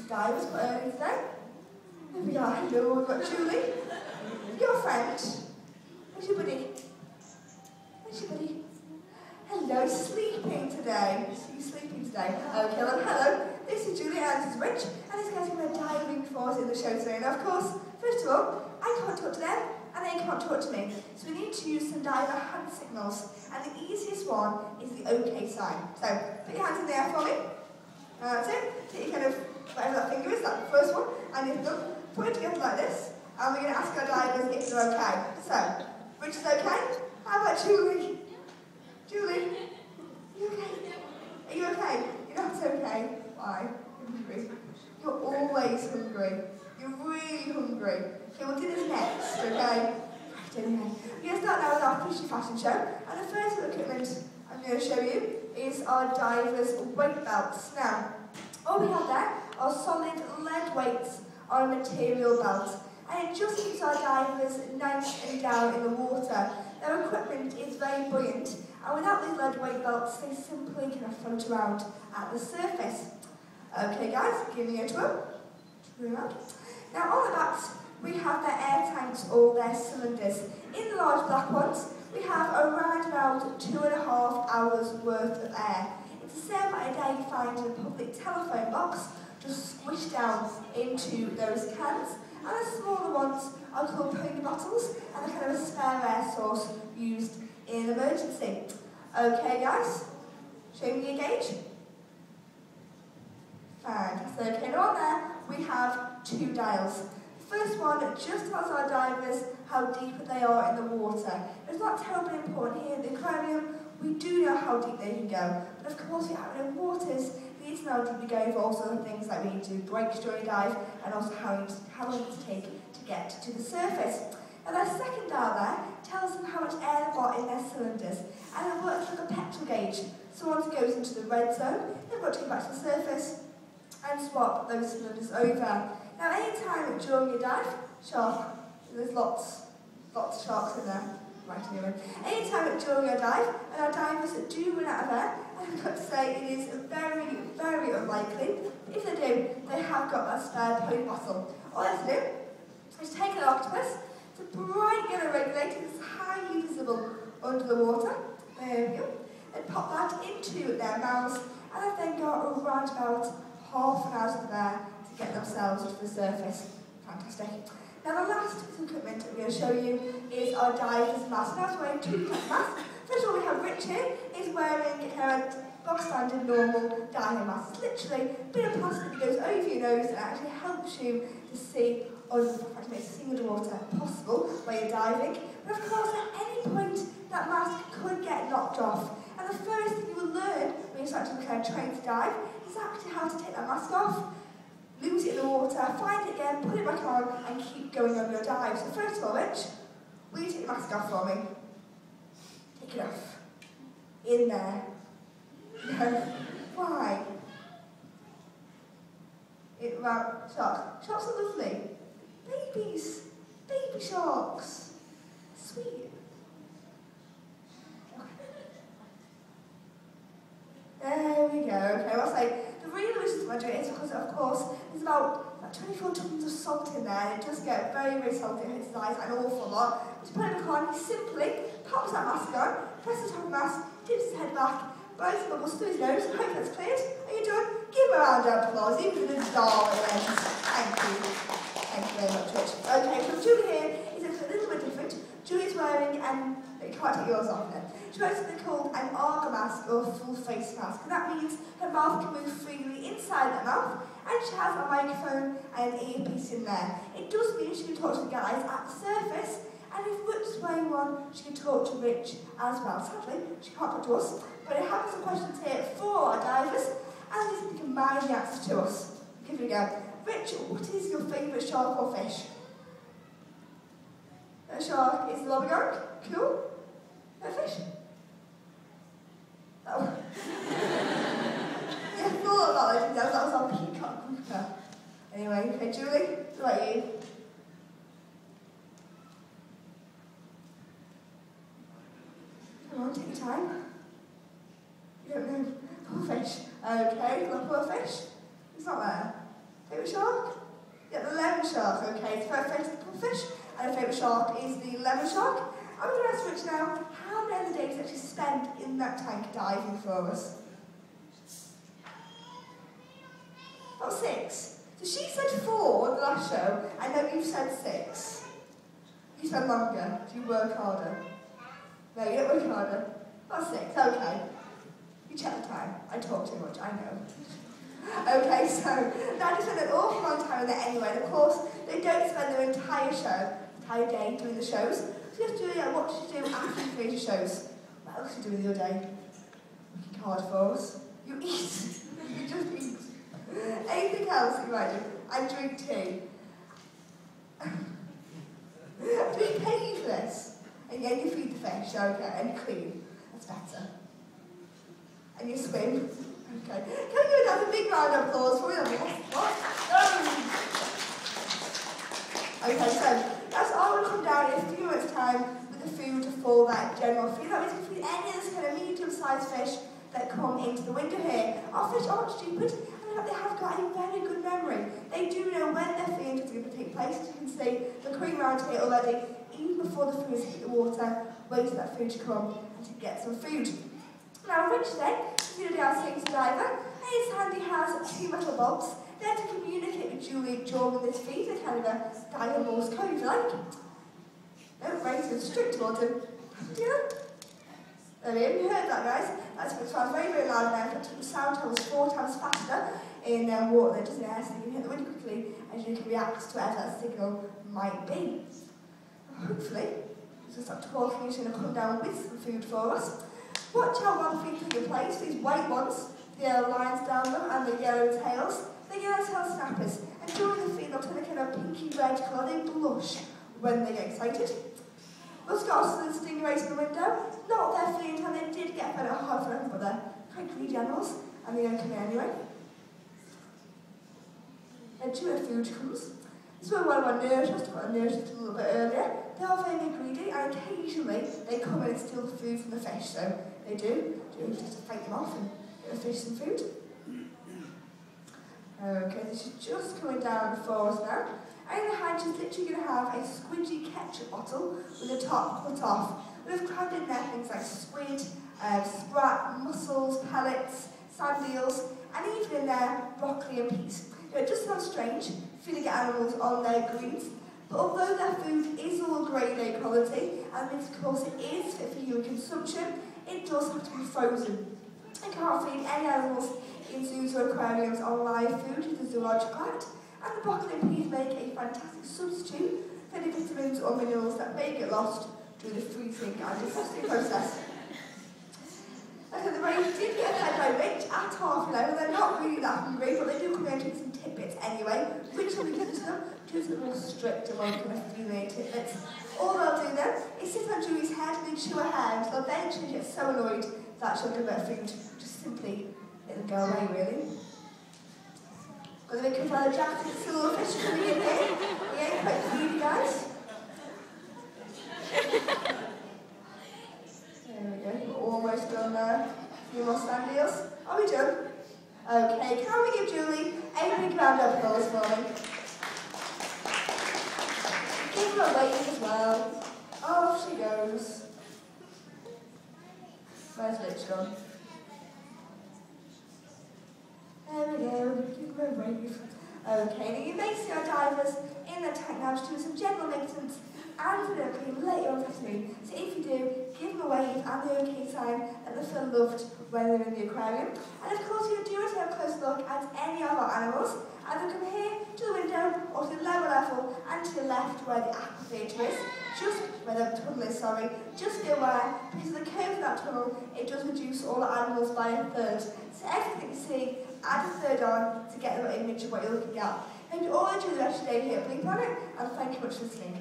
some divers quite early today. There we are. Hello, we've got Julie. Your friend. Where's your buddy? Where's your buddy? Hello, sleeping today. So you're sleeping today. Okay, well, hello. This is Julie and this is Rich, and these guys are going to diving for us in the show today. Now, of course, first of all, I can't talk to them, and they can't talk to me. So we need to use some diver hand signals, and the easiest one is the OK sign. So, put your hands in the air for me. That's it. Take your kind of, whatever that finger is, that's the first one, and lift them. Put it together like this, and we're going to ask our divers if they're okay. So, Rich is okay? How about Julie? Julie, are you okay? Are you okay? You're not okay. Why? You're hungry. You're always hungry. You're really hungry. Okay, we'll do this next, okay? Right, anyway. We're going to start now with our fishy fashion show. And the first equipment I'm going to show you is our divers' weight belts. Now, all we have there are solid lead weights on a material belt. And it just keeps our divers nice and down in the water. Their equipment is very buoyant, and without these lead weight belts, they simply cannot float around at the surface. Okay guys, give me a twirl. Now on the backs, we have their air tanks or their cylinders. In the large black ones, we have around about 2.5 hours worth of air. It's the same idea you find in a public telephone box, just squished down into those cans. And the smaller ones are called pony bottles, and they're kind of a spare air source used in emergency. Okay guys, show me your gauge. Fantastic. Okay, now on there we have 2 dials. The first one just tells our divers how deep they are in the water. It's not terribly important here in the aquarium. We do know how deep they can go, but of course we have in waters. We need to know how deep we go for also things like we need to do breaks during a dive, and also how long it take to get to the surface. And their second dial there tells them how much air they've got in their cylinders, and it works like a petrol gauge. So once it goes into the red zone, they've got to go back to the surface and swap those cylinders over. Now, any time during your dive, there's lots of sharks in there. Right, anyway. Any time during your dive, and our divers do run out of air, and I've got to say it is very, very unlikely. If they do, they have got that spare pony bottle. All they have to do is take an octopus. It's a bright yellow regulator that's highly visible under the water. There we go. And pop that into their mouths, and they've then got around about half an hour of air to get themselves to the surface. Fantastic. Now the last piece of equipment I'm going to show you is our diver's mask. Now it's wearing 2 types of masks. First of all, we have Rich here, is wearing a box standard normal diving mask. It's literally a bit of plastic that goes over your nose and actually helps you to see underwater possible while you're diving. But of course, at any point, that mask could get knocked off. And the first thing you will learn when you start to kind of train to dive is actually how to take that mask off, lose it in the water, find it again, put it back on, and keep going on your dive. So first of all, Rich, will you take the mask off for me? Take it off. In there. No. Why? Sharks. Sharks are lovely. Babies. Baby sharks. Sweet. There we go. Okay, well, I'll say the real reason why I do it is because, of course, there's about 24 tons of salt in there, and it does get very, very salty. It hits his eyes an awful lot. Just put it back on, he simply pops that mask on, presses the top of the mask, tips his head back, blows the bubbles through his nose, and hope that's cleared. Are you done? Give him a round of applause, even with the darling lens. Thank you. Thank you very much, Rich. Okay, so Julie here is a little bit different. Julie's wearing you can't take yours off then. She wears something called an arga mask or full face mask, and that means her mouth can move freely inside that mouth, and she has a microphone and an earpiece in there. It does mean she can talk to the guys at the surface, and if Rich is wearing one, she can talk to Rich as well. Sadly, she can't talk to us, but I have some questions here for our divers, and these can combine the answers to us. Give it a go. Rich, what is your favourite shark or fish? A shark is the lobbergong. Cool. A fish? Oh. Yeah, I thought about it. That was our peacock grouper. Anyway, okay, Julie, what about you? Come on, take your time. You don't know. Poor fish. Okay, look, poor fish. It's not there. Favourite shark? Yeah, the lemon shark, okay. It's very famous fish, and our favourite shark is the lemon shark. I'm going to ask Rich now, how many days does actually spend in that tank diving for us? About 6. So she said 4 in the last show, and then you said 6. You spend longer, do you work harder? No, you don't work harder. About 6, okay. You check the time. I talk too much, I know. Okay, so they spend an awful long time in there anyway, and of course, they don't spend their entire day doing the shows. So you have to do, what do you do after you finish the shows? What else do you do with your day? Working hard for us. You eat. You just eat. Anything else that you might do? And drink tea. Do we pay you for this? And yeah, you feed the fish, okay, and you clean. That's better. And you swim. Okay. Can we give another big round of applause for them? What? Okay, so that's all will come down in a few minutes' time with the food for that general food. That means if we feed any of this kind of medium-sized fish that come into the window here. Our fish aren't stupid, and in fact they have got a very good memory. They do know when their feeding is going to take place. As you can see, they're coming around here already, even before the food has hit the water, waiting for that food to come and to get some food. Now, Rich then is going to be our safety diver, and his hand he has 2 metal bolts. They're to communicate with Julie during this feed, a kind of a diver Morse code, if you like. No, right, so straight towards him. Yeah. There we go, you heard that, guys. That's what sounds very, very loud now. In fact, the sound travels 4 times faster in water than it does in air, so you can hit the wind quickly as you can react to whatever that signal might be. Hopefully, he's going to start talking, he's going to come down with some food for us. Watch out while the feet take in place. These white ones, the yellow lines down them, and the yellow tails. The yellow tail snappers. And during the feed, they'll turn a kind of pinky red colour. They blush when they get excited. Musk otters and stingrays in the window. Not their feeding time. They did get fed at half an hour, but they're quite greedy animals, and they don't come in anyway. And to where food comes. This is where one of our nurses, got a nurse just a little bit earlier. They are very greedy, and occasionally they come in and steal the food from the fish. So they do just to fight them off and get the fish some food. Okay, this is just coming down before us now. And in the hand, she's literally going to have a squidgy ketchup bottle with the top cut off. We've crammed in there things like squid, sprat, mussels, pellets, sand eels, and even in there, broccoli and peas. Now, it just sounds strange feeding animals on their greens, but although their food is all grade A quality, and of course it is fit for human consumption, it does have to be frozen. You can't feed any animals in zoos or aquariums on live food due to the Zoological Act, and the broccoli and peas make a fantastic substitute for any vitamins or minerals that may get lost during the freezing and defrosting process. Okay, the rays did get fed by Rich at half 11. They're not really that hungry, but they do come in and take some tidbits anyway. Rich will be giving to them, just a little strict and won't give a few tidbits. All they'll do then is sit on Julie's head and they chew her hair until eventually she gets so annoyed that she'll give her food. Just simply let them go away, really. Got the big umbrella jacket, it's a little fish coming in here. Yeah, quite greedy, guys. There we go, we're almost done there. A few more stand deals. Are we done? Okay, can we give Julie a big round of applause for me? Give her a wave as well. Off she goes. Where's Rich gone? There we go, give her a wave. Okay, now you may see our divers in the tank now just doing some general maintenance and they'll clean later on this afternoon. So if you do, give them a wave and the OK sign that they feel loved when they're in the aquarium. And of course, if you do want to have a close look at any of our animals, either come here to the window or to the lower level and to the left where the aqua theatre is, just where the tunnel is, sorry, just be aware, because of the curve of that tunnel, it does reduce all the animals by 1/3. So everything you see, add 1/3 on to get the image of what you're looking at. And you all enjoy the rest of your day here at Blue Planet, and thank you much for listening.